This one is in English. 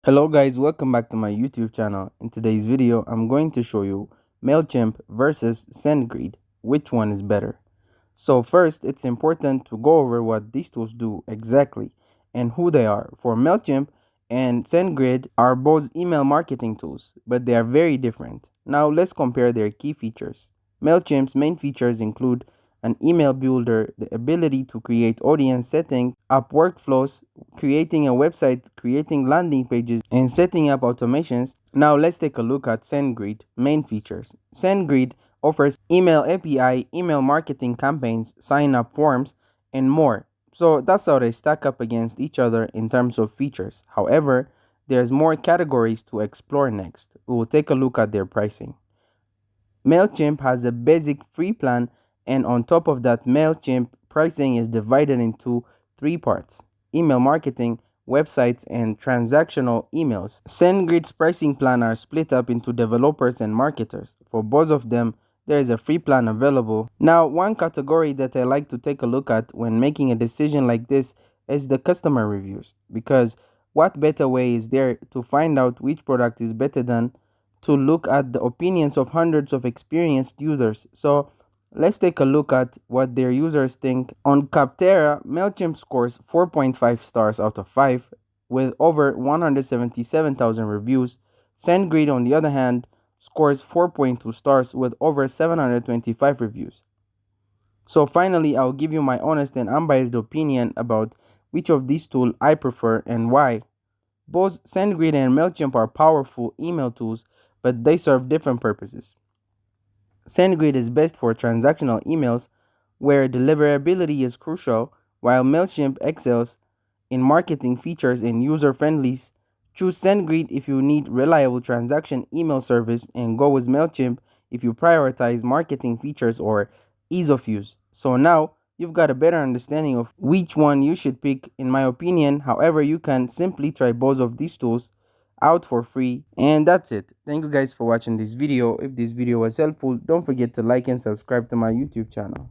Hello guys, welcome back to my YouTube channel. In today's video, I'm going to show you MailChimp versus SendGrid. Which one is better? So first, it's important to go over what these tools do exactly and who they are. For MailChimp and SendGrid are both email marketing tools, but they are very different. Now let's compare their key features. MailChimp's main features include an email builder, the ability to create audience setting, up workflows, creating a website, creating landing pages, and setting up automations. Now let's take a look at SendGrid main features. SendGrid offers email API, email marketing campaigns, sign up forms, and more. So that's how they stack up against each other in terms of features. However, there's more categories to explore next. We will take a look at their pricing. MailChimp has a basic free plan, and on top of that, MailChimp pricing is divided into three parts: email marketing, websites, and transactional emails. SendGrid's pricing plan are split up into developers and marketers. For both of them, there is a free plan available. Now, one category that I like to take a look at when making a decision like this is the customer reviews, because what better way is there to find out which product is better than to look at the opinions of hundreds of experienced users? So let's take a look at what their users think. On Capterra, MailChimp scores 4.5 stars out of 5 with over 177,000 reviews. SendGrid, on the other hand, scores 4.2 stars with over 725 reviews. So finally, I'll give you my honest and unbiased opinion about which of these tools I prefer and why. Both SendGrid and MailChimp are powerful email tools, but they serve different purposes. SendGrid is best for transactional emails where deliverability is crucial, while MailChimp excels in marketing features and user friendlies. Choose SendGrid if you need reliable transaction email service, and go with MailChimp if you prioritize marketing features or ease of use. So now you've got a better understanding of which one you should pick, in my opinion. However, you can simply try both of these tools out for free, and that's it. Thank you guys for watching this video. If this video was helpful, don't forget to like and subscribe to my YouTube channel.